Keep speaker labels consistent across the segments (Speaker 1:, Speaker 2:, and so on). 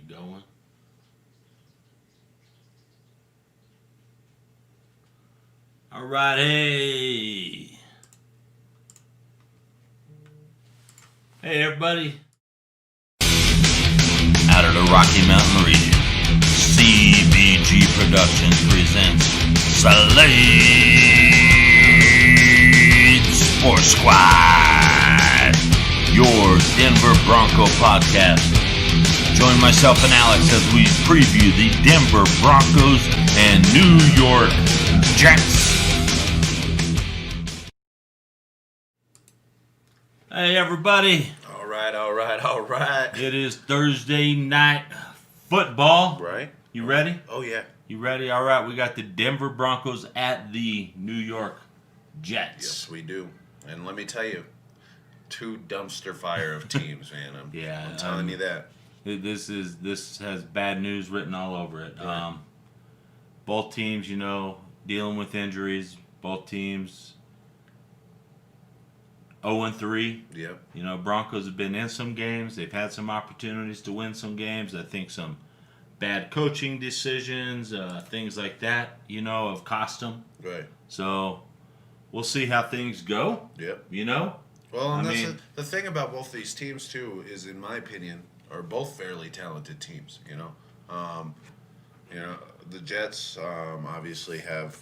Speaker 1: it going. All right, hey. Hey, everybody. Out of the Rocky Mountain region, CBG Productions presents Slade Sports Squad, your Denver Bronco podcast. Join myself and Alex as we preview the Denver Broncos and New York Jets. Hey, everybody.
Speaker 2: All right.
Speaker 1: It is Thursday night football.
Speaker 2: Right.
Speaker 1: You ready?
Speaker 2: Oh, yeah.
Speaker 1: You ready? All right. We got the Denver Broncos at the New York Jets.
Speaker 2: Yes, we do. And let me tell you, two dumpster fire of teams, man. I'm telling you that.
Speaker 1: This has bad news written all over it.
Speaker 2: Right.
Speaker 1: Both teams, dealing with injuries. Both teams 0-3.
Speaker 2: Yep.
Speaker 1: Broncos have been in some games. They've had some opportunities to win some games. I think some bad coaching decisions, things like that, have cost them.
Speaker 2: Right.
Speaker 1: So we'll see how things go.
Speaker 2: Yep.
Speaker 1: I
Speaker 2: Well, and
Speaker 1: mean,
Speaker 2: the thing about both these teams, too, is, in my opinion, are both fairly talented teams, the Jets obviously have,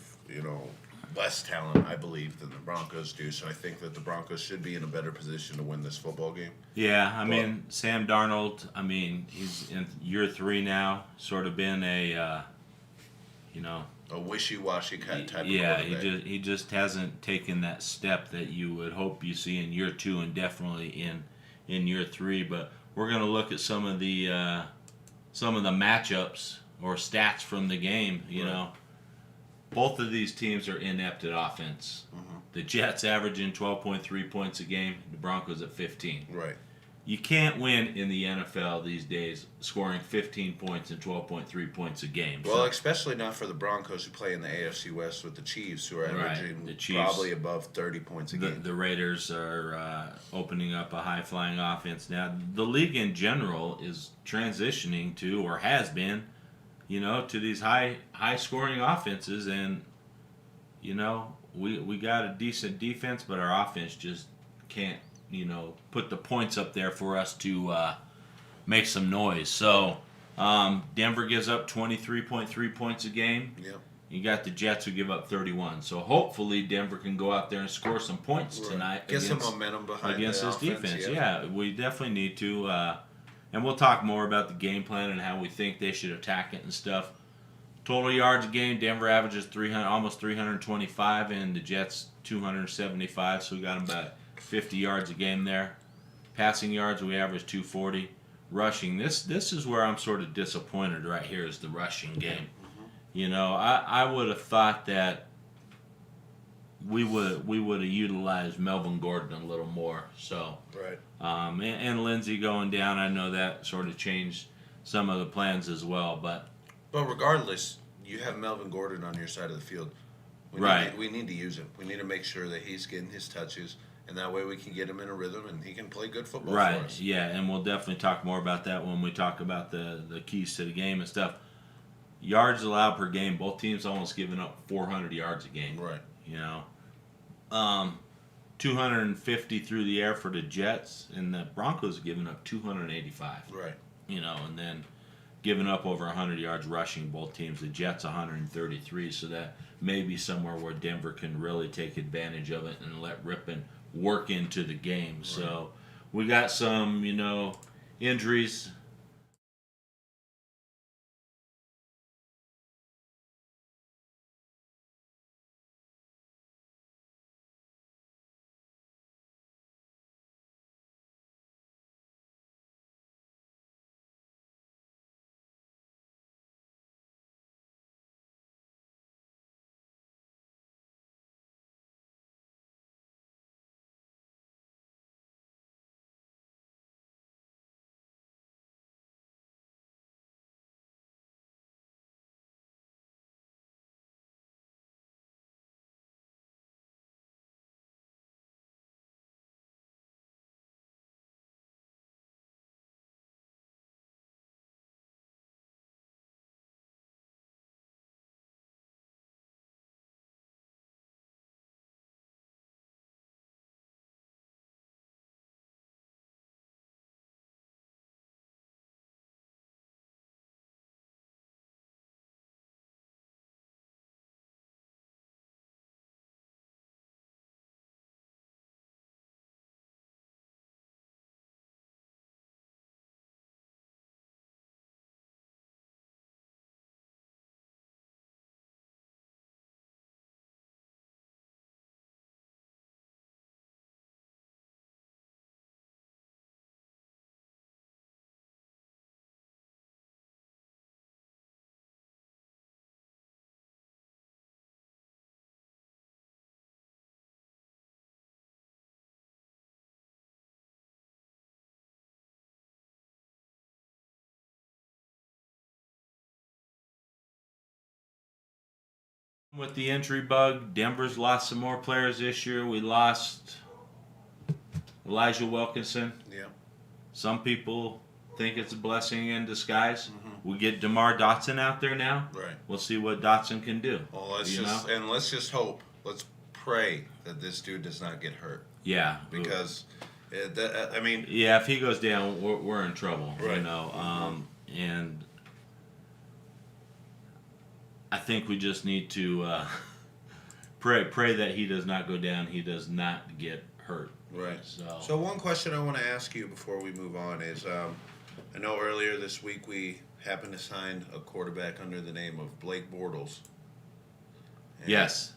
Speaker 2: less talent, I believe, than the Broncos do. So I think that the Broncos should be in a better position to win this football game.
Speaker 1: Yeah, Sam Darnold, he's in year 3 now, sort of been a
Speaker 2: wishy-washy kind of type of
Speaker 1: quarterback.
Speaker 2: quarterback.
Speaker 1: He just hasn't taken that step that you would hope you see in year 2 and definitely in year 3. But we're going to look at some of the matchups or stats from the game. Both of these teams are inept at offense.
Speaker 2: Mm-hmm.
Speaker 1: The Jets averaging 12.3 points a game. The Broncos at 15.
Speaker 2: Right.
Speaker 1: You can't win in the NFL these days scoring 15 points and 12.3 points a game.
Speaker 2: Well, especially not for the Broncos who play in the AFC West with the Chiefs, who are averaging probably above 30 points a game.
Speaker 1: The Raiders are opening up a high-flying offense now. The league in general is transitioning to, or has been, to these high-scoring offenses, and we got a decent defense, but our offense just can't put the points up there for us to make some noise. So Denver gives up 23.3 points a game.
Speaker 2: Yep.
Speaker 1: You got the Jets who give up 31. So hopefully Denver can go out there and score some points tonight.
Speaker 2: Get some momentum behind
Speaker 1: against
Speaker 2: the
Speaker 1: this
Speaker 2: offense,
Speaker 1: defense. Yeah, we definitely need to. And we'll talk more about the game plan and how we think they should attack it and stuff. Total yards a game, Denver averages almost 325, and the Jets 275. So we got them about 50 yards a game there. Passing yards, we average 240. Rushing, this is where I'm sort of disappointed right here, is the rushing game. Mm-hmm. I would have thought that we would have utilized Melvin Gordon a little more. So
Speaker 2: right.
Speaker 1: And Lindsey going down, I know that sort of changed some of the plans as well. But
Speaker 2: regardless, you have Melvin Gordon on your side of the field. We need to use him. We need to make sure that he's getting his touches, and that way we can get him in a rhythm and he can play good football for us.
Speaker 1: Yeah, and we'll definitely talk more about that when we talk about the keys to the game and stuff. Yards allowed per game, both teams almost giving up 400 yards a game.
Speaker 2: Right.
Speaker 1: 250 through the air for the Jets, and the Broncos giving up 285.
Speaker 2: Right.
Speaker 1: And then giving up over 100 yards rushing, both teams. The Jets 133, so that may be somewhere where Denver can really take advantage of it and let Rippon work into the game. Right. So we got some, injuries. With the injury bug, Denver's lost some more players this year. We lost Elijah Wilkinson.
Speaker 2: Yeah.
Speaker 1: Some people think it's a blessing in disguise.
Speaker 2: Mm-hmm.
Speaker 1: We get DeMar Dotson out there now.
Speaker 2: Right.
Speaker 1: We'll see what Dotson can do.
Speaker 2: Well, let's just hope. Let's pray that this dude does not get hurt.
Speaker 1: Yeah.
Speaker 2: Because,
Speaker 1: yeah, if he goes down, we're in trouble.
Speaker 2: Right.
Speaker 1: You know, and I think we just need to pray that he does not go down. He does not get hurt.
Speaker 2: Right. So one question I want to ask you before we move on is, I know earlier this week we happened to sign a quarterback under the name of Blake Bortles. And,
Speaker 1: yes.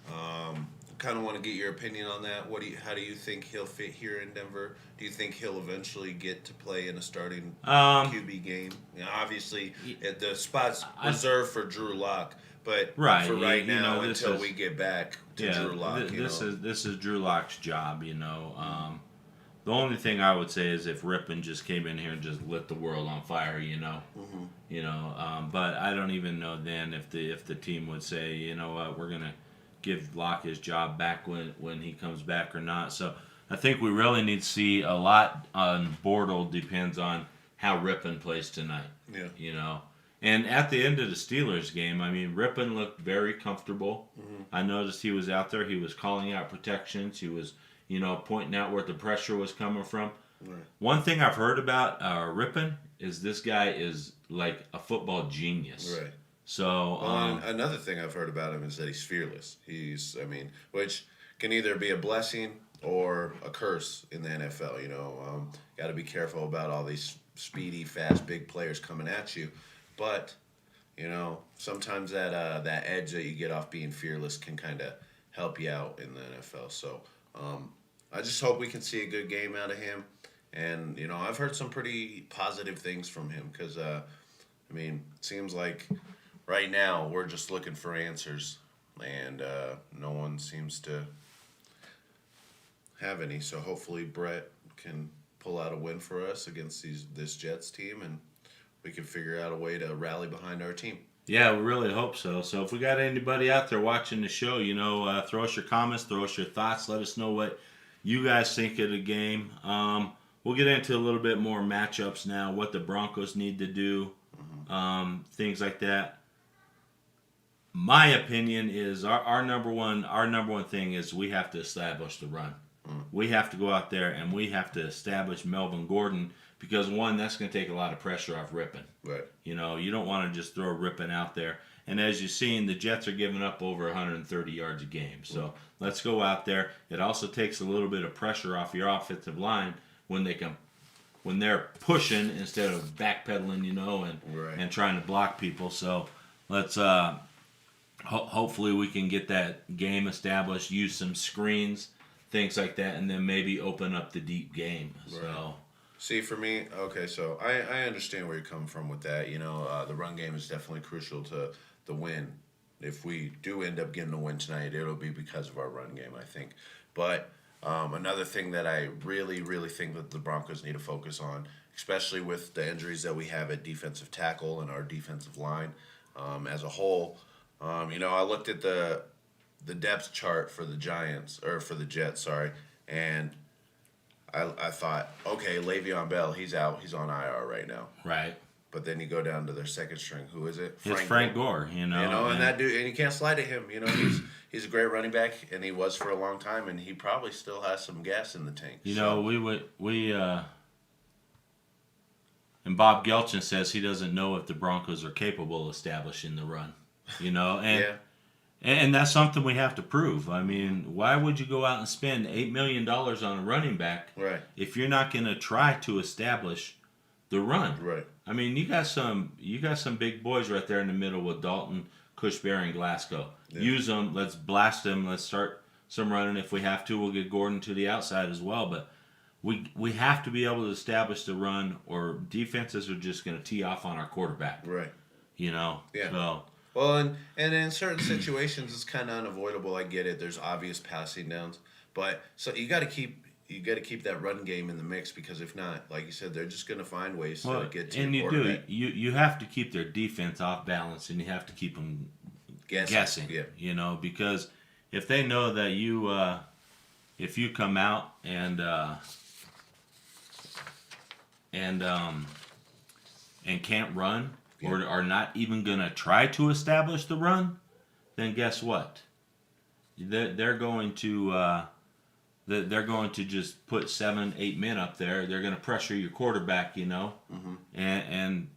Speaker 2: Kind of want to get your opinion on that. How do you think he'll fit here in Denver? Do you think he'll eventually get to play in a starting QB game? You know, obviously, the spot's reserved for Drew Lock, but for right now, until we get back to Drew Lock,
Speaker 1: this is Drew Lock's job. You know, the only thing I would say is if Rippon just came in here and just lit the world on fire, you know, but I don't even know then if the team would say, you know what, we're gonna give Locke his job back when he comes back or not. So I think we really need to see a lot on Bortle. Depends on how Rippon plays tonight.
Speaker 2: Yeah.
Speaker 1: You know. And at the end of the Steelers game, I mean, Rippon looked very comfortable. Mm-hmm. I noticed he was out there. He was calling out protections. He was, you know, pointing out where the pressure was coming from. Right. One thing I've heard about Rippon is this guy is like a football genius.
Speaker 2: Right.
Speaker 1: So
Speaker 2: another thing I've heard about him is that he's fearless. Which can either be a blessing or a curse in the NFL. You know, got to be careful about all these speedy, fast, big players coming at you. But you know, sometimes that edge that you get off being fearless can kind of help you out in the NFL. So I just hope we can see a good game out of him. And you know, I've heard some pretty positive things from him because it seems like right now we're just looking for answers, and no one seems to have any. So hopefully Brett can pull out a win for us against this Jets team, and we can figure out a way to rally behind our team.
Speaker 1: Yeah, we really hope so. So if we got anybody out there watching the show, you know, throw us your comments, throw us your thoughts. Let us know what you guys think of the game. We'll get into a little bit more matchups now, what the Broncos need to do, things like that. My opinion is our number one thing is we have to establish the run. We have to go out there and we have to establish Melvin Gordon because, one, that's going to take a lot of pressure off Rippon.
Speaker 2: Right.
Speaker 1: You know, you don't want to just throw Rippon out there. And as you've seen, the Jets are giving up over 130 yards a game. So let's go out there. It also takes a little bit of pressure off your offensive line when they're pushing instead of backpedaling, you know, and trying to block people. So let's hopefully we can get that game established, use some screens, things like that, and then maybe open up the deep game. Right. So,
Speaker 2: see, for me, okay, so I understand where you're coming from with that. You know, the run game is definitely crucial to the win. If we do end up getting a win tonight, it'll be because of our run game, I think. But another thing that I really, really think that the Broncos need to focus on, especially with the injuries that we have at defensive tackle and our defensive line as a whole. You know, I looked at the depth chart for the Jets, and I thought, okay, Le'Veon Bell, he's out, he's on IR right now.
Speaker 1: Right.
Speaker 2: But then you go down to their second string. Who is it?
Speaker 1: It's Frank Gore, you know.
Speaker 2: And that dude, and you can't slide at him. You know, he's a great running back, and he was for a long time, and he probably still has some gas in the tank.
Speaker 1: You know, and Bob Gelchin says he doesn't know if the Broncos are capable of establishing the run. You know, and that's something we have to prove. I mean, why would you go out and spend $8 million on a running back if you're not going to try to establish the run?
Speaker 2: Right.
Speaker 1: I mean, you got some big boys right there in the middle with Dalton, Cushberry, and Glasgow. Yeah. Use them. Let's blast them. Let's start some running. If we have to, we'll get Gordon to the outside as well. But we have to be able to establish the run, or defenses are just going to tee off on our quarterback.
Speaker 2: Right.
Speaker 1: You know.
Speaker 2: Yeah.
Speaker 1: So.
Speaker 2: Well, and in certain situations, it's kind of unavoidable. I get it. There's obvious passing downs, but so you got to keep that run game in the mix, because if not, like you said, they're just going to find ways to get to
Speaker 1: and
Speaker 2: your quarterback.
Speaker 1: You have to keep their defense off balance, and you have to keep them
Speaker 2: guessing. Yeah.
Speaker 1: You know, because if they know that you, if you come out and can't run or are not even gonna try to establish the run, then guess what? They're going to they're going to just put 7, 8 men up there. They're going to pressure your quarterback, you know, and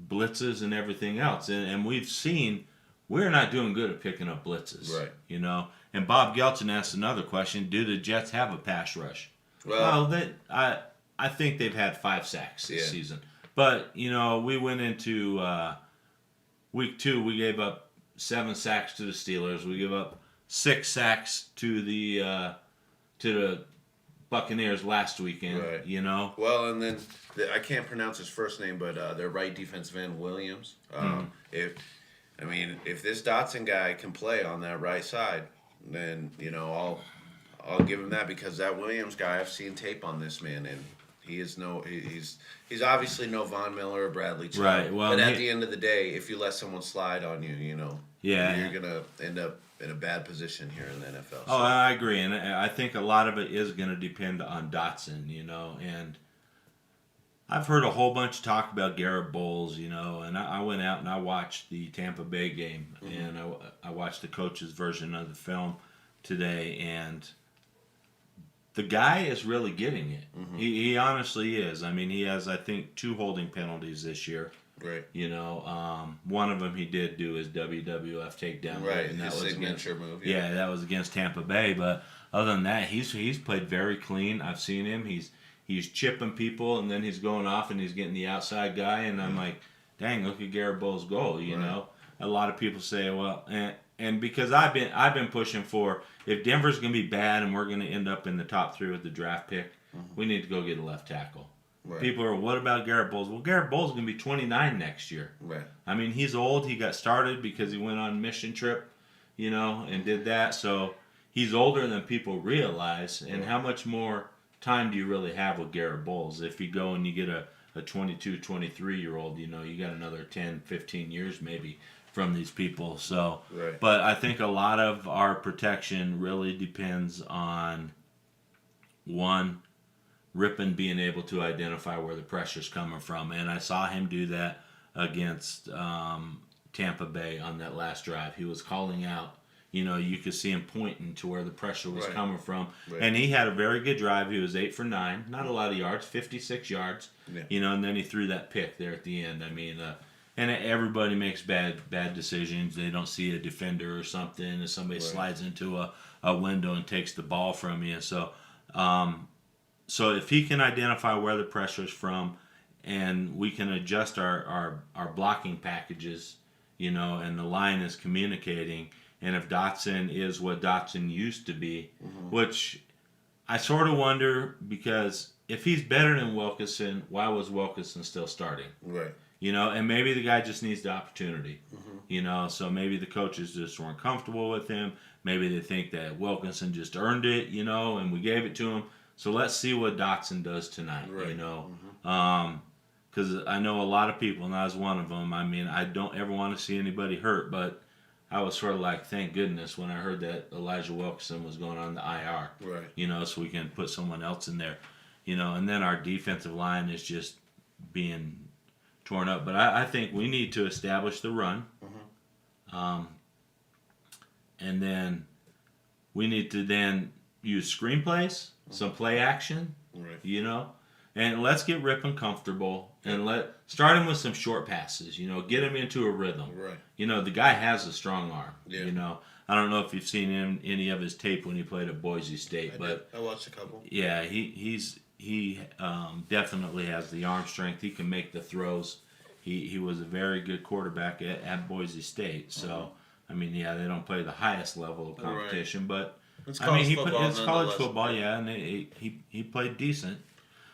Speaker 1: blitzes and everything else. And we've seen we're not doing good at picking up blitzes,
Speaker 2: right?
Speaker 1: You know. And Bob Gelton asked another question: do the Jets have a pass rush?
Speaker 2: Well,
Speaker 1: I think they've had 5 sacks this season. But, you know, we went into week 2, we gave up 7 sacks to the Steelers. We gave up 6 sacks to the Buccaneers last weekend,
Speaker 2: right.
Speaker 1: You know.
Speaker 2: Well, and then I can't pronounce his first name, but their right defensive end, Williams. If this Dotson guy can play on that right side, then, you know, I'll give him that, because that Williams guy, I've seen tape on this man, and he's obviously no Von Miller or Bradley Chubb.
Speaker 1: Right. Well,
Speaker 2: but at the end of the day, if you let someone slide on you, you know,
Speaker 1: yeah,
Speaker 2: you're gonna end up in a bad position here in the NFL. So.
Speaker 1: Oh, I agree, and I think a lot of it is going to depend on Dotson, you know. And I've heard a whole bunch of talk about Garrett Bowles, you know, and I went out and I watched the Tampa Bay game, and I watched the coach's version of the film today, and the guy is really getting it. He honestly is. I mean, he has, I think, 2 holding penalties this year.
Speaker 2: Right.
Speaker 1: You know, one of them he did do his WWF takedown.
Speaker 2: Right,
Speaker 1: and that
Speaker 2: his
Speaker 1: was
Speaker 2: signature move.
Speaker 1: Yeah, that was against Tampa Bay. But other than that, he's played very clean. I've seen him. He's chipping people, and then he's going off and he's getting the outside guy. And I'm like, dang, look at Garrett Bowles' goal. You know, a lot of people say, well, and because I've been pushing for, if Denver's going to be bad and we're going to end up in the top 3 with the draft pick, we need to go get a left tackle. Right. People are, what about Garrett Bowles? Well, Garrett Bowles is going to be 29 next year.
Speaker 2: Right.
Speaker 1: I mean, he's old. He got started because he went on a mission trip, you know, and did that. So he's older than people realize. And how much more time do you really have with Garrett Bowles? If you go and you get a 22, 23-year-old, you know, you got another 10, 15 years maybe from these people. So, but I think a lot of our protection really depends on, one, Rippon being able to identify where the pressure's coming from. And I saw him do that against Tampa Bay on that last drive. He was calling out, you know, you could see him pointing to where the pressure was coming from. Right. And he had a very good drive. He was 8 for 9. Not a lot of yards, 56 yards. Yeah. You know, and then he threw that pick there at the end. I mean, and everybody makes bad decisions. They don't see a defender or something, and somebody slides into a window and takes the ball from you. So, so if he can identify where the pressure is from, and we can adjust our blocking packages, you know, and the line is communicating, and if Dotson is what Dotson used to be, which I sort of wonder, because if he's better than Wilkinson, why was Wilkinson still starting? Right. You know, and maybe the guy just needs the opportunity. You know, so maybe the coaches just weren't comfortable with him. Maybe they think that Wilkinson just earned it, you know, and we gave it to him. So let's see what Dotson does tonight, you know. Because I know a lot of people, and I was one of them. I mean, I don't ever want to see anybody hurt, but I was sort of like, thank goodness, when I heard that Elijah Wilkinson was going on the IR. Right. You know, so we can put someone else in there. You know, and then our defensive line is just being torn up. But I think we need to establish the run. And then we need to then use screenplays, some play action, you know. And let's get Rippon comfortable and start him with some short passes, you know, get him into a rhythm. Right. You know, the guy has a strong arm, you know. I don't know if you've seen any of his tape when he played at Boise State,
Speaker 2: I watched a couple.
Speaker 1: Yeah, he definitely has the arm strength. He can make the throws. He was a very good quarterback at Boise State. So, I mean, yeah, they don't play the highest level of competition, but
Speaker 2: it's
Speaker 1: college football, yeah, and he played decent.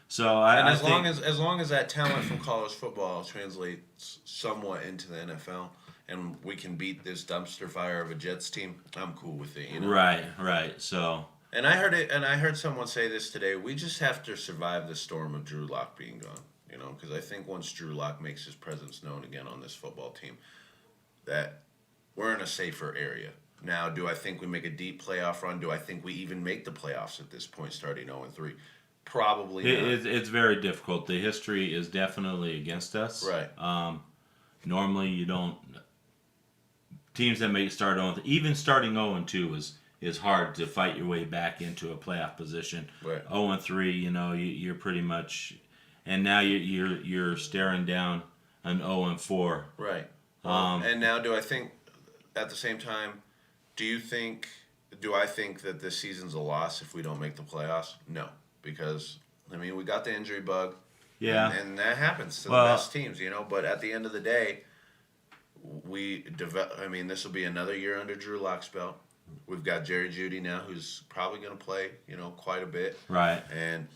Speaker 1: So
Speaker 2: as long as that talent from college football translates somewhat into the NFL, and we can beat this dumpster fire of a Jets team, I'm cool with it. You know?
Speaker 1: Right. So.
Speaker 2: And I heard someone say this today. We just have to survive the storm of Drew Lock being gone. You know, because I think once Drew Lock makes his presence known again on this football team, that we're in a safer area. Now, do I think we make a deep playoff run? Do I think we even make the playoffs at this point, starting 0-3? Probably not.
Speaker 1: It's very difficult. The history is definitely against us.
Speaker 2: Right.
Speaker 1: Normally, you don't. Teams that make start 0, even starting 0-2 is hard to fight your way back into a playoff position.
Speaker 2: Right.
Speaker 1: 0-3, you're pretty much, and now you're staring down an 0-4.
Speaker 2: Right. And now, do I think at the same time? Do I think that this season's a loss if we don't make the playoffs? No, because we got the injury bug.
Speaker 1: Yeah.
Speaker 2: And that happens to the best teams, But at the end of the day, this will be another year under Drew Lock's belt. We've got Jerry Jeudy now, who's probably going to play, quite a bit.
Speaker 1: Right.
Speaker 2: And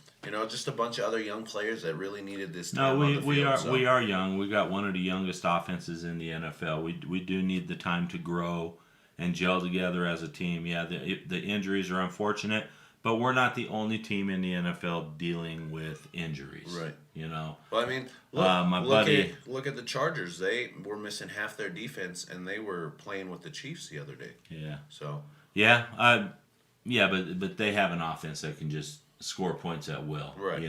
Speaker 2: just a bunch of other young players that really needed this
Speaker 1: No,
Speaker 2: time on the field.
Speaker 1: we are young. We got one of the youngest offenses in the NFL. We do need the time to grow and gel together as a team. Yeah, the injuries are unfortunate, but we're not the only team in the NFL dealing with injuries.
Speaker 2: Right.
Speaker 1: Well,
Speaker 2: look at the Chargers. They were missing half their defense, and they were playing with the Chiefs the other day.
Speaker 1: Yeah.
Speaker 2: So.
Speaker 1: Yeah. But they have an offense that can just score points at will.
Speaker 2: Right.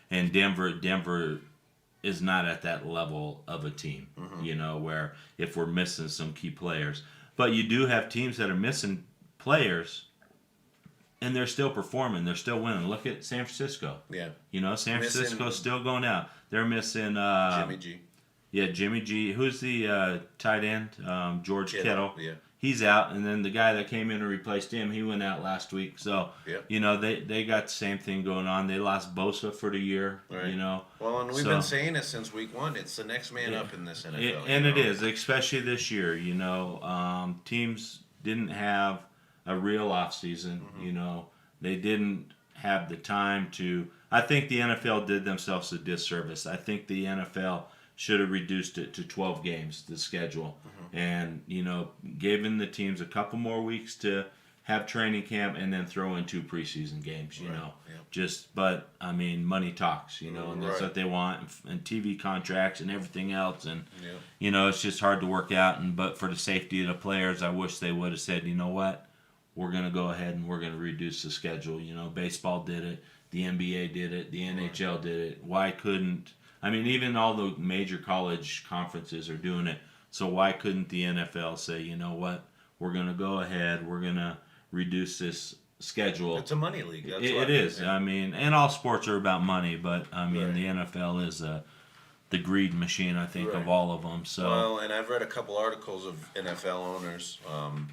Speaker 1: And Denver is not at that level of a team.
Speaker 2: Mm-hmm.
Speaker 1: Where if we're missing some key players. But you do have teams that are missing players, and they're still performing. They're still winning. Look at San Francisco.
Speaker 2: Yeah.
Speaker 1: San Francisco's still going out. They're missing
Speaker 2: Jimmy G.
Speaker 1: Yeah, Jimmy G. Who's the tight end? George Kittle.
Speaker 2: Yeah.
Speaker 1: He's out, and then the guy that came in and replaced him, he went out last week. So, they got the same thing going on. They lost Bosa for the year.
Speaker 2: Right. Well, and we've been saying it since week 1. It's the next man up in this NFL.
Speaker 1: It is, especially this year. Teams didn't have a real offseason.
Speaker 2: Mm-hmm.
Speaker 1: They didn't have the time to. I think the NFL did themselves a disservice. I think the NFL should have reduced it to 12 games, the schedule, and given the teams a couple more weeks to have training camp and then throw in 2 preseason games. But money talks. And that's what they want, and TV contracts and everything else, and it's just hard to work out. But for the safety of the players, I wish they would have said, you know what, we're going to go ahead and we're going to reduce the schedule. Baseball did it, the NBA did it, the NHL did it. Why couldn't? Even all the major college conferences are doing it. So why couldn't the NFL say, you know what, we're going to go ahead, we're going to reduce this schedule.
Speaker 2: It's a money league.
Speaker 1: It is. Yeah. And all sports are about money, but the NFL is the greed machine, I think, of all of them. So.
Speaker 2: Well, and I've read a couple articles of NFL owners,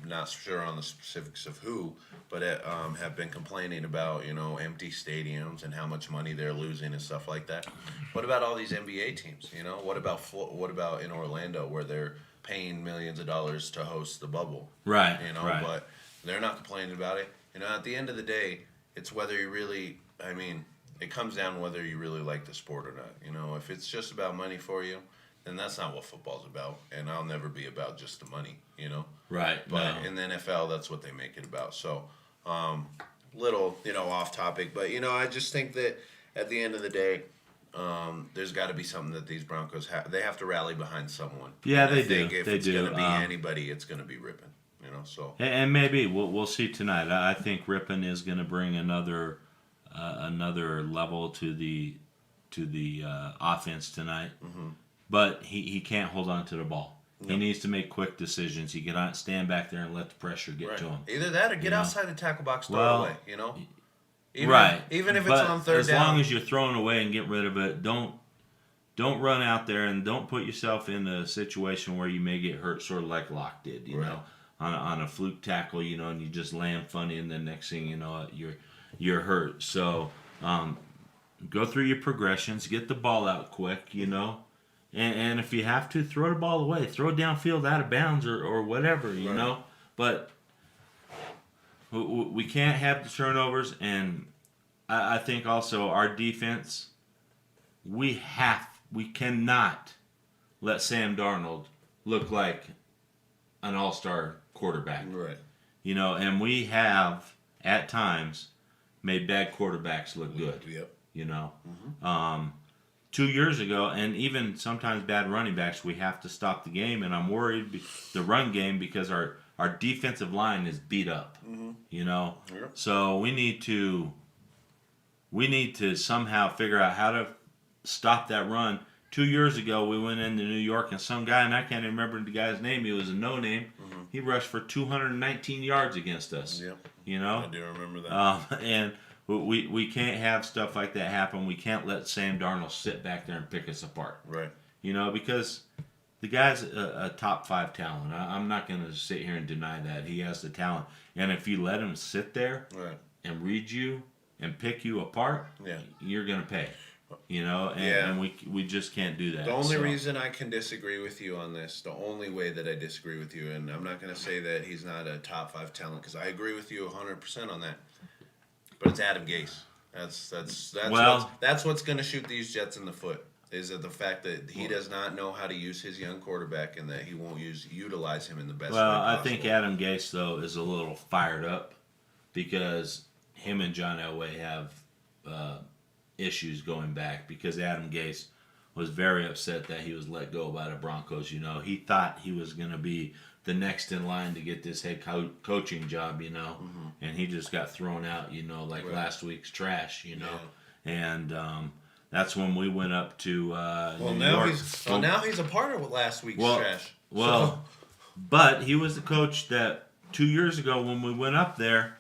Speaker 2: not sure on the specifics of who, but have been complaining about empty stadiums and how much money they're losing and stuff like that. What about all these NBA teams? What about in Orlando where they're paying millions of dollars to host the bubble?
Speaker 1: Right.
Speaker 2: Right. But they're not complaining about it. At the end of the day, it's whether you really. It comes down to whether you really like the sport or not. If it's just about money for you, then that's not what football's about. And I'll never be about just the money,
Speaker 1: Right.
Speaker 2: But in the NFL, that's what they make it about. So, little, off topic. But, I just think that at the end of the day, there's got to be something that these Broncos have. They have to rally behind someone.
Speaker 1: Yeah,
Speaker 2: and
Speaker 1: they
Speaker 2: do. If
Speaker 1: they
Speaker 2: it's
Speaker 1: do.
Speaker 2: going to be anybody, it's going to be Rippon. So.
Speaker 1: And maybe we'll see tonight. I think Rippon is going to bring another level to the offense tonight. Mm-hmm. But he can't hold on to the ball. He needs to make quick decisions. He cannot stand back there and let the pressure get to him.
Speaker 2: Either that or get outside the tackle box, throw it away. Even if it's on third down.
Speaker 1: As long as you're throwing away and get rid of it, don't run out there and don't put yourself in a situation where you may get hurt, sort of like Locke did. You know, on a fluke tackle, and you just land funny, and the next thing you know, you're hurt. So go through your progressions, get the ball out quick, and if you have to, throw the ball away, throw it downfield out of bounds or whatever, you know. But we can't have the turnovers, and I think also our defense, we cannot let Sam Darnold look like an all-star quarterback.
Speaker 2: Right.
Speaker 1: And we have, at times, made bad quarterbacks look good.
Speaker 2: Yep.
Speaker 1: Mm-hmm. 2 years ago, and even sometimes bad running backs, we have to stop the game, and I'm worried the run game because our defensive line is beat up.
Speaker 2: Mm-hmm.
Speaker 1: You know,
Speaker 2: Yeah.
Speaker 1: so we need to somehow figure out how to stop that run. 2 years ago, we went into New York, and some guy, and I can't even remember the guy's name. He was a no name.
Speaker 2: Mm-hmm.
Speaker 1: He rushed for 219 yards against us.
Speaker 2: Yep.
Speaker 1: You know,
Speaker 2: I do remember that.
Speaker 1: And we can't have stuff like that happen. We can't let Sam Darnold sit back there and pick us apart.
Speaker 2: Right.
Speaker 1: You know, because the guy's a top 5 talent. I'm not going to sit here and deny that. He has the talent. And if you let him sit there
Speaker 2: Right.
Speaker 1: and read you and pick you apart,
Speaker 2: Yeah.
Speaker 1: you're going to pay. You know, and,
Speaker 2: Yeah.
Speaker 1: and we just can't do that.
Speaker 2: The only reason I can disagree with you on this, the only way that I disagree with you, and I'm not going to say that he's not a top 5 talent because I agree with you 100% on that. But it's Adam Gase. That's what's going to shoot these Jets in the foot. Is that the fact that he does not know how to use his young quarterback and that he won't utilize him in the best way
Speaker 1: Well,
Speaker 2: possible.
Speaker 1: I think Adam Gase though is a little fired up because him and John Elway have issues going back because Adam Gase was very upset that he was let go by the Broncos. You know, he thought he was going to be the next in line to get this head coaching job, you know, and he just got thrown out, you know, like last week's trash, you know, and that's when we went up to New York.
Speaker 2: Now he's a part of last week's trash.
Speaker 1: Well, but he was the coach that 2 years ago when we went up there,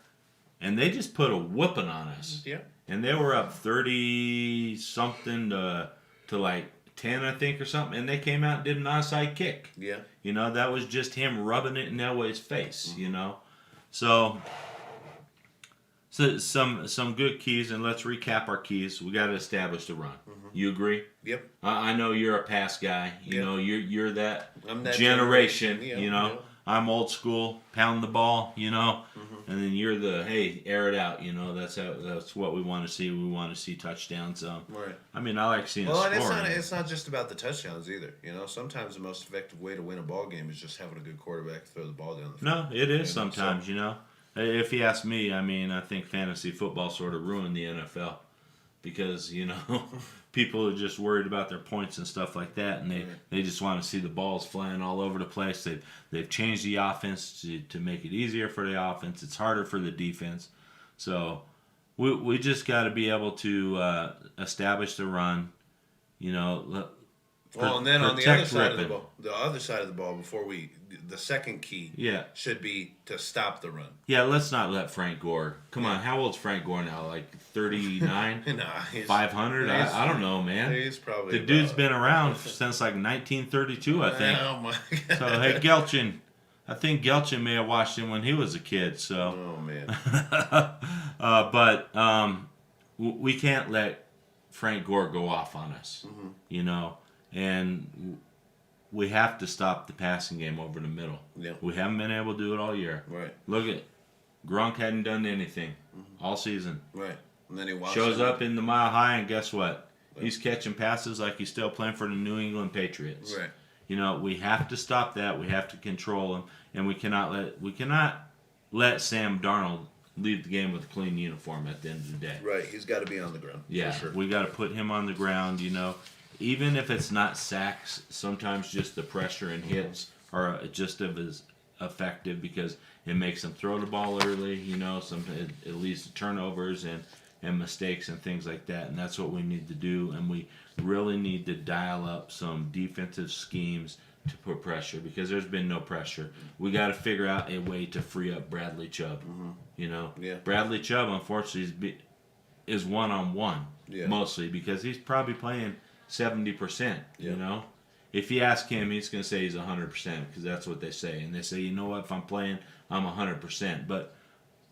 Speaker 1: and they just put a whooping on us.
Speaker 2: Yeah.
Speaker 1: And they were up 30 something to like 10, I think, or something, and they came out and did an onside kick.
Speaker 2: Yeah.
Speaker 1: You know, that was just him rubbing it in Elway's face, you know. So some good keys, and let's recap our keys. We got to establish the run. You agree?
Speaker 2: Yep.
Speaker 1: I know you're a pass guy. You know, you're that,
Speaker 2: I'm that
Speaker 1: generation.
Speaker 2: yeah,
Speaker 1: you know,
Speaker 2: yeah.
Speaker 1: I'm old school, pound the ball. You know, and then you're the hey, air it out. You know, that's what we want to see. We want to see touchdowns.
Speaker 2: Right.
Speaker 1: I mean, I like seeing
Speaker 2: Well, and
Speaker 1: scoring.
Speaker 2: it's not just about the touchdowns either. You know, sometimes the most effective way to win a ball game is just having a good quarterback throw the ball down the field.
Speaker 1: No, it is sometimes. You know, if you ask me, I mean, I think fantasy football sort of ruined the NFL because you know. People are just worried about their points and stuff like that, and they just want to see the balls flying all over the place. They've changed the offense to make it easier for the offense. It's harder for the defense. So we just got to be able to establish the run. You know.
Speaker 2: Well, and then on the other side of the ball, the second key should be to stop the run.
Speaker 1: Yeah, let's not let Frank Gore. Come on, how old's Frank Gore now? Like 39?
Speaker 2: Nah,
Speaker 1: 500? I don't know, man.
Speaker 2: He's probably
Speaker 1: the dude's been around since like 1932, I think.
Speaker 2: Oh my God.
Speaker 1: So hey, Gelchin, I think Gelchin may have watched him when he was a kid. So.
Speaker 2: Oh man.
Speaker 1: But we can't let Frank Gore go off on us. You know. And we have to stop the passing game over the middle.
Speaker 2: Yeah.
Speaker 1: We haven't been able to do it all year.
Speaker 2: Right.
Speaker 1: Look at Gronk hadn't done anything all season.
Speaker 2: Right. And then he
Speaker 1: shows up in the Mile High, and guess what? He's catching passes like he's still playing for the New England Patriots.
Speaker 2: Right.
Speaker 1: You know, we have to stop that. We have to control him, and we cannot let Sam Darnold leave the game with a clean uniform at the end of the day.
Speaker 2: Right. He's got to be on the ground.
Speaker 1: Yeah.
Speaker 2: For sure.
Speaker 1: We got to put him on the ground. You know. Even if it's not sacks, sometimes just the pressure and hits are just as effective because it makes them throw the ball early. You know, it leads to turnovers and mistakes and things like that. And that's what we need to do. And we really need to dial up some defensive schemes to put pressure because there's been no pressure. We got to figure out a way to free up Bradley Chubb. You know, Bradley Chubb unfortunately is one-on-one mostly because he's probably playing 70%, you know. If you ask him, he's going to say he's 100% because that's what they say. And they say, you know what, if I'm playing, I'm 100%. But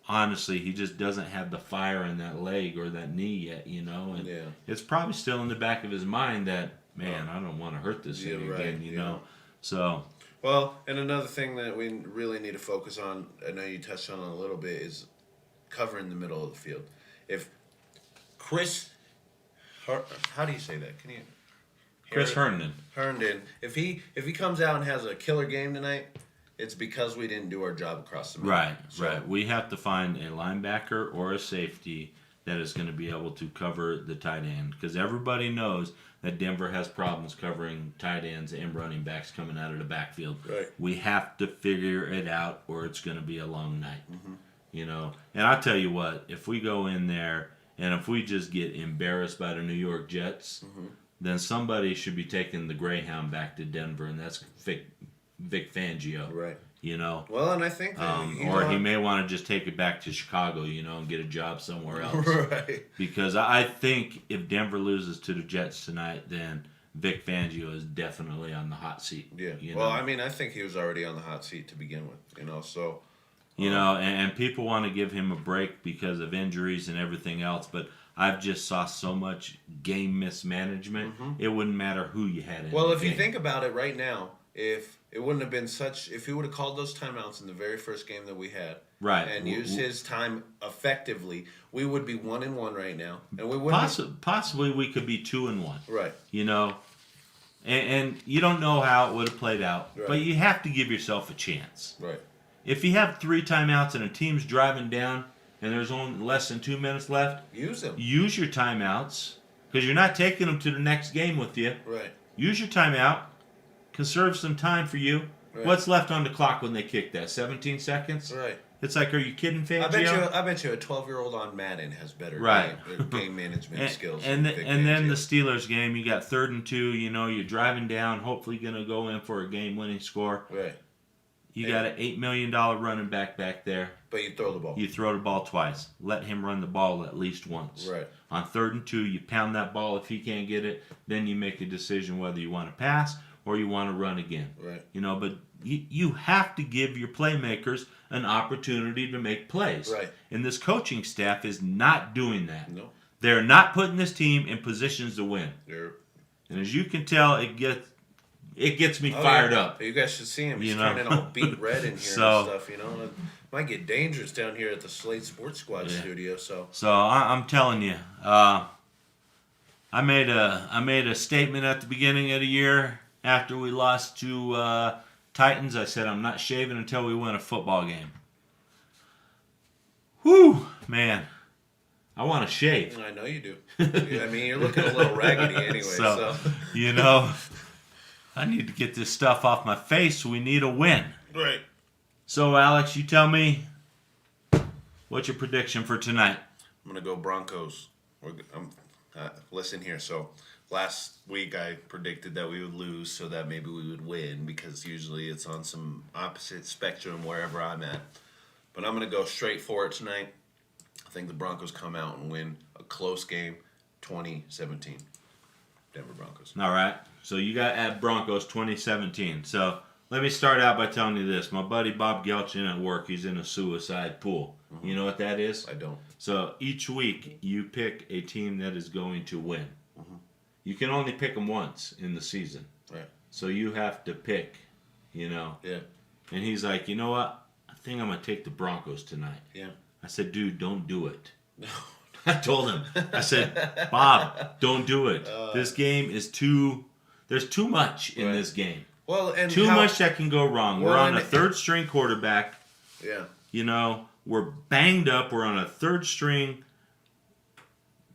Speaker 1: honestly, he just doesn't have the fire in that leg or that knee yet, you know. And it's probably still in the back of his mind that, man, I don't want to hurt this thing again, you know. So.
Speaker 2: Well, and another thing that we really need to focus on, I know you touched on it a little bit, is covering the middle of the field. If Chris... How do you say that? Can you?
Speaker 1: Chris Herndon.
Speaker 2: Herndon. If he comes out and has a killer game tonight, it's because we didn't do our job across the middle.
Speaker 1: Right. We have to find a linebacker or a safety that is going to be able to cover the tight end, because everybody knows that Denver has problems covering tight ends and running backs coming out of the backfield.
Speaker 2: Right.
Speaker 1: We have to figure it out, or it's going to be a long night. You know, and I'll tell you what, if we go in there and if we just get embarrassed by the New York Jets, then somebody should be taking the Greyhound back to Denver, and that's Vic Fangio.
Speaker 2: Right.
Speaker 1: You know.
Speaker 2: Well, and I think that
Speaker 1: he may want to just take it back to Chicago, you know, and get a job somewhere else.
Speaker 2: Right.
Speaker 1: Because I think if Denver loses to the Jets tonight, then Vic Fangio is definitely on the hot seat.
Speaker 2: Yeah.
Speaker 1: Well,
Speaker 2: I mean, I think he was already on the hot seat to begin with, you know, so.
Speaker 1: You know, and people want to give him a break because of injuries and everything else, but I've just saw so much game mismanagement. It wouldn't matter who you had in
Speaker 2: Well,
Speaker 1: the
Speaker 2: if
Speaker 1: game.
Speaker 2: you think about it right now, if it wouldn't have been if he would have called those timeouts in the very first game that we had,
Speaker 1: right,
Speaker 2: and used his time effectively, we would be 1-1 right now, and we wouldn't.
Speaker 1: Possibly we could be 2-1.
Speaker 2: Right.
Speaker 1: You know, and you don't know how it would have played out, but you have to give yourself a chance.
Speaker 2: Right.
Speaker 1: If you have 3 timeouts and a team's driving down and there's only less than 2 minutes left,
Speaker 2: use them.
Speaker 1: Use your timeouts, because you're not taking them to the next game with you.
Speaker 2: Right.
Speaker 1: Use your timeout. Conserve some time for you.
Speaker 2: Right.
Speaker 1: What's left on the clock when they kick that? 17 seconds?
Speaker 2: Right.
Speaker 1: It's like, are you kidding, Fangio?
Speaker 2: I bet you a 12-year-old on Madden has better game management skills.
Speaker 1: And then the Steelers game, you got 3rd and 2. You know, you're driving down, hopefully going to go in for a game-winning score.
Speaker 2: Right.
Speaker 1: You got an $8 million running back there.
Speaker 2: But you throw the ball.
Speaker 1: You throw the ball twice. Let him run the ball at least once.
Speaker 2: Right.
Speaker 1: On 3rd and 2, you pound that ball. If he can't get it, then you make a decision whether you want to pass or you want to run again.
Speaker 2: Right.
Speaker 1: You know, but you have to give your playmakers an opportunity to make plays.
Speaker 2: Right.
Speaker 1: And this coaching staff is not doing that.
Speaker 2: No.
Speaker 1: They're not putting this team in positions to win.
Speaker 2: They're...
Speaker 1: And as you can tell, it gets me fired up.
Speaker 2: You guys should see him. He's turning all beet red in here and stuff, you know. It might get dangerous down here at the Slate Sports Squad studio. So
Speaker 1: I'm telling you, I made a statement at the beginning of the year after we lost to Titans. I said I'm not shaving until we win a football game. Whew, man. I want to shave.
Speaker 2: I know you do. I mean, you're looking a little raggedy anyway. So.
Speaker 1: You know, I need to get this stuff off my face. So we need a win.
Speaker 2: Right.
Speaker 1: So, Alex, you tell me, what's your prediction for tonight?
Speaker 2: I'm going to go Broncos. Listen here. So, last week I predicted that we would lose so that maybe we would win, because usually it's on some opposite spectrum wherever I'm at. But I'm going to go straight for it tonight. I think the Broncos come out and win a close game, 2017. Denver Broncos.
Speaker 1: All right. So you got at Broncos 2017. So let me start out by telling you this. My buddy Bob Gelchin at work, he's in a suicide pool. You know what that is?
Speaker 2: I don't.
Speaker 1: So each week you pick a team that is going to win. You can only pick them once in the season.
Speaker 2: Right.
Speaker 1: So you have to pick, you know.
Speaker 2: Yeah.
Speaker 1: And he's like, you know what? I think I'm going to take the Broncos tonight.
Speaker 2: Yeah.
Speaker 1: I said, dude, don't do it.
Speaker 2: No.
Speaker 1: I told him. I said, Bob, don't do it. This game is there's too much in this game.
Speaker 2: Well, and
Speaker 1: too much that can go wrong.
Speaker 2: Well,
Speaker 1: we're on a 3rd string quarterback.
Speaker 2: Yeah.
Speaker 1: You know, we're banged up. We're on a 3rd string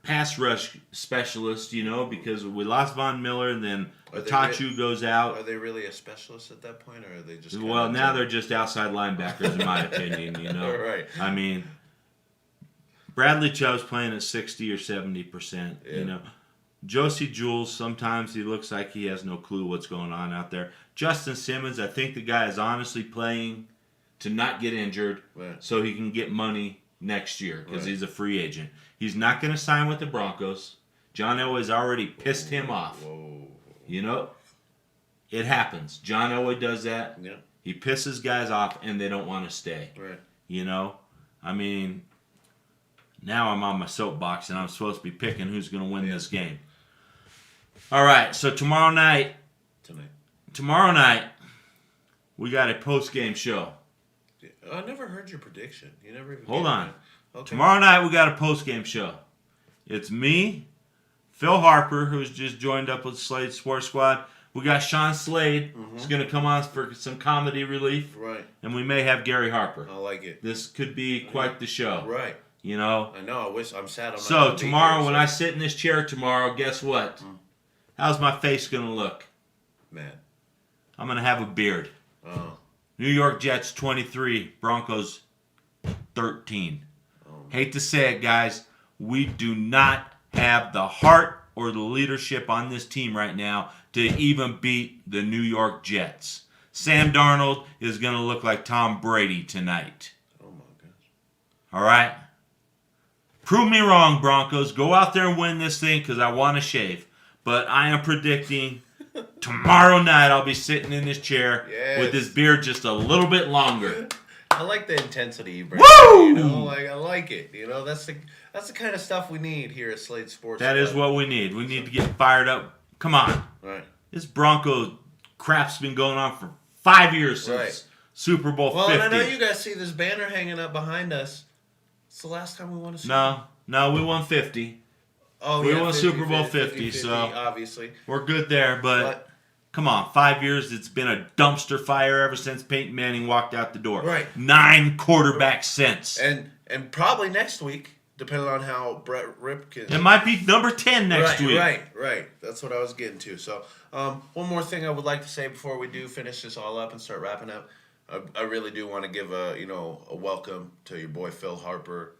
Speaker 1: pass rush specialist, you know, because we lost Von Miller, and then Tachu goes out.
Speaker 2: Are they really a specialist at that point, or are they just...
Speaker 1: Well, now they're just outside linebackers, in my opinion, you know.
Speaker 2: Right.
Speaker 1: I mean, Bradley Chubb's playing at 60 or 70%, you know. Josie Jules, sometimes he looks like he has no clue what's going on out there. Justin Simmons, I think the guy is honestly playing to not get injured so he can get money next year, because he's a free agent. He's not going to sign with the Broncos. John Elway's already pissed him off.
Speaker 2: Whoa.
Speaker 1: You know, it happens. John Elway does that.
Speaker 2: Yeah.
Speaker 1: He pisses guys off, and they don't want to stay.
Speaker 2: Right.
Speaker 1: You know, I mean, now I'm on my soapbox, and I'm supposed to be picking who's going to win this game. All right, so tomorrow night, we got a post-game show.
Speaker 2: I never heard your prediction. You never even
Speaker 1: Hold on.
Speaker 2: Okay.
Speaker 1: Tomorrow night, we got a post-game show. It's me, Phil Harper, who's just joined up with Slade Sports Squad. We got Sean Slade, who's going to come on for some comedy relief.
Speaker 2: Right.
Speaker 1: And we may have Gary Harper.
Speaker 2: I like it.
Speaker 1: This could be quite the show.
Speaker 2: Right.
Speaker 1: You know.
Speaker 2: I know. I wish I'm sad. I'm not
Speaker 1: So
Speaker 2: gonna be
Speaker 1: tomorrow,
Speaker 2: here,
Speaker 1: when
Speaker 2: so-
Speaker 1: I sit in this chair tomorrow, guess what? How's my face gonna look?
Speaker 2: Man.
Speaker 1: I'm gonna have a beard.
Speaker 2: Oh.
Speaker 1: New York Jets 23, Broncos 13.
Speaker 2: Oh.
Speaker 1: Hate to say it, guys. We do not have the heart or the leadership on this team right now to even beat the New York Jets. Sam Darnold is going to look like Tom Brady tonight.
Speaker 2: Oh my gosh.
Speaker 1: All right? Prove me wrong, Broncos. Go out there and win this thing because I want to shave. But I am predicting tomorrow night I'll be sitting in this chair with this beard just a little bit longer.
Speaker 2: I like the intensity you bring.
Speaker 1: Woo!
Speaker 2: You know, like I like it. You know, that's the kind of stuff we need here at Slate Sports.
Speaker 1: That is what we need. We need to get fired up. Come on.
Speaker 2: Right.
Speaker 1: This Bronco crap's been going on for 5 years since
Speaker 2: Right.
Speaker 1: Super Bowl 50.
Speaker 2: Well, and I know you guys see this banner hanging up behind us. It's the last time we won a Super Bowl.
Speaker 1: No, we won 50.
Speaker 2: Oh,
Speaker 1: We
Speaker 2: yeah,
Speaker 1: won
Speaker 2: 50,
Speaker 1: Super Bowl 50, so
Speaker 2: obviously.
Speaker 1: we're good there. But come on, 5 years, it's been a dumpster fire ever since Peyton Manning walked out the door.
Speaker 2: Right.
Speaker 1: 9 quarterbacks since.
Speaker 2: And probably next week, depending on how Brett Ripken...
Speaker 1: It might be number 10 next week.
Speaker 2: Right. That's what I was getting to. So, one more thing I would like to say before we do finish this all up and start wrapping up. I really do want to give a welcome to your boy Phil Harper,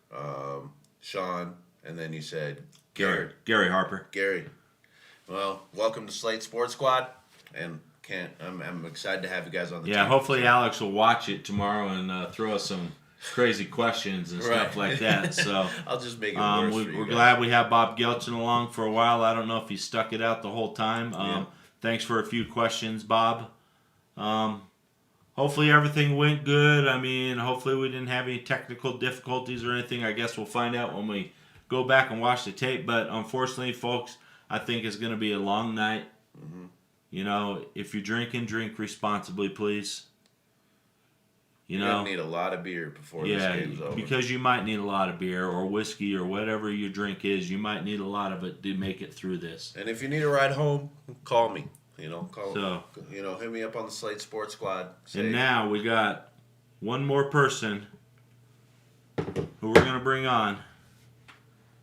Speaker 2: Sean, and then you said
Speaker 1: Gary Harper.
Speaker 2: Gary. Well, welcome to Slate Sports Squad, and I'm excited to have you guys on the team.
Speaker 1: Yeah, hopefully Alex will watch it tomorrow and throw us some crazy questions and stuff like that. So
Speaker 2: I'll just make it worse for you
Speaker 1: we're
Speaker 2: guys.
Speaker 1: glad we have Bob Gelton along for a while. I don't know if he stuck it out the whole time. Thanks for a few questions, Bob. Hopefully everything went good. I mean, hopefully we didn't have any technical difficulties or anything. I guess we'll find out when we go back and watch the tape. But unfortunately, folks, I think it's going to be a long night.
Speaker 2: Mm-hmm.
Speaker 1: You know, if you're drinking, drink responsibly, please.
Speaker 2: You're going to need a lot of beer before this game's over.
Speaker 1: Because you might need a lot of beer or whiskey or whatever your drink is. You might need a lot of it to make it through this.
Speaker 2: And if you need a ride home, call me. Hit me up on the Slate Sports Squad.
Speaker 1: And now we got one more person who we're going to bring on.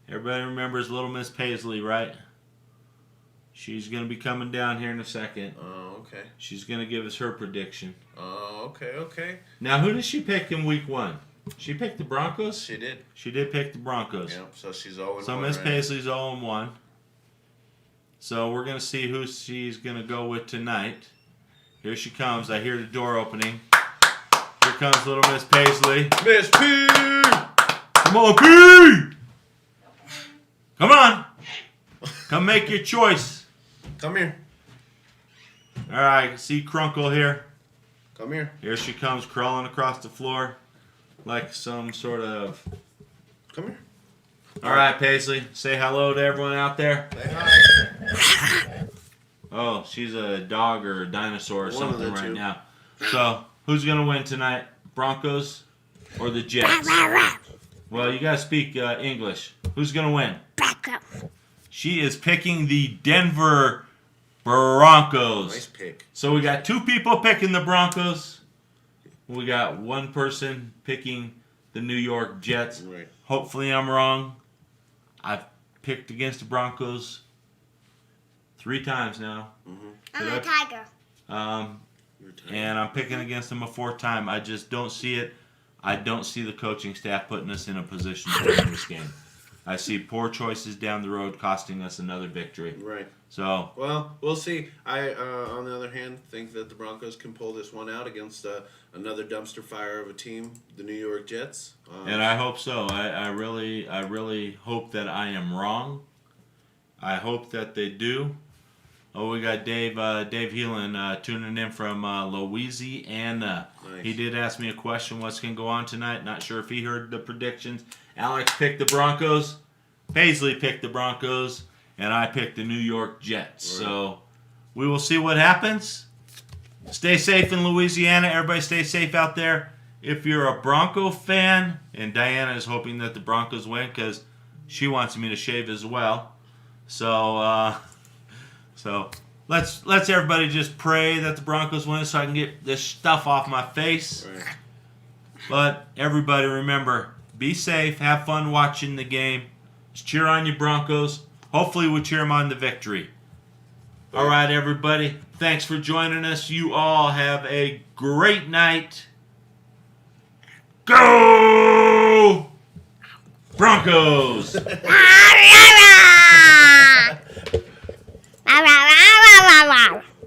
Speaker 1: Everybody remembers Little Miss Paisley, right? She's going to be coming down here in a second.
Speaker 2: Oh, okay.
Speaker 1: She's going to give us her prediction.
Speaker 2: Oh, okay.
Speaker 1: Now, who did she pick in week 1? She picked the Broncos?
Speaker 2: She did.
Speaker 1: She did pick the Broncos.
Speaker 2: Yep, so she's 0-1.
Speaker 1: So Miss Paisley's 0-1. So we're going to see who she's going to go with tonight. Here she comes. I hear the door opening. Here comes little Miss Paisley.
Speaker 2: Miss P!
Speaker 1: Come on, P! Come on. Come make your choice.
Speaker 2: Come here.
Speaker 1: All right, see Crunkle here.
Speaker 2: Come here.
Speaker 1: Here she comes crawling across the floor like some sort of...
Speaker 2: Come here.
Speaker 1: All right, Paisley, say hello to everyone out there.
Speaker 2: Say hi.
Speaker 1: Oh, she's a dog or a dinosaur or
Speaker 2: One of
Speaker 1: something
Speaker 2: the
Speaker 1: right
Speaker 2: two.
Speaker 1: now. So, who's going to win tonight? Broncos or the Jets? Well, you got to speak English. Who's going to win?
Speaker 3: Broncos.
Speaker 1: She is picking the Denver Broncos.
Speaker 2: Nice pick.
Speaker 1: So we got 2 people picking the Broncos. We got 1 person picking the New York Jets.
Speaker 2: Right.
Speaker 1: Hopefully I'm wrong. I've picked against the Broncos 3 times now.
Speaker 3: I'm a tiger.
Speaker 1: And I'm picking against them a 4th time. I just don't see it. I don't see the coaching staff putting us in a position to win this game. I see poor choices down the road costing us another victory.
Speaker 2: Right.
Speaker 1: So,
Speaker 2: Well, we'll see. I, on the other hand, think that the Broncos can pull this one out against another dumpster fire of a team, the New York Jets.
Speaker 1: and I hope so. I really hope that I am wrong. I hope that they do. Oh, we got Dave Heelan tuning in from Louisiana.
Speaker 2: Nice.
Speaker 1: He did ask me a question, what's going to go on tonight. Not sure if he heard the predictions. Alex picked the Broncos. Paisley picked the Broncos. And I picked the New York Jets.
Speaker 2: Right.
Speaker 1: So we will see what happens. Stay safe in Louisiana. Everybody stay safe out there. If you're a Bronco fan, and Diana is hoping that the Broncos win because she wants me to shave as well. So let's everybody just pray that the Broncos win so I can get this stuff off my face.
Speaker 2: Right.
Speaker 1: But everybody remember, Be safe. Have fun watching the game. Just cheer on your Broncos. Hopefully we'll cheer them on the victory. All right, everybody. Thanks for joining us. You all have a great night. Go Broncos!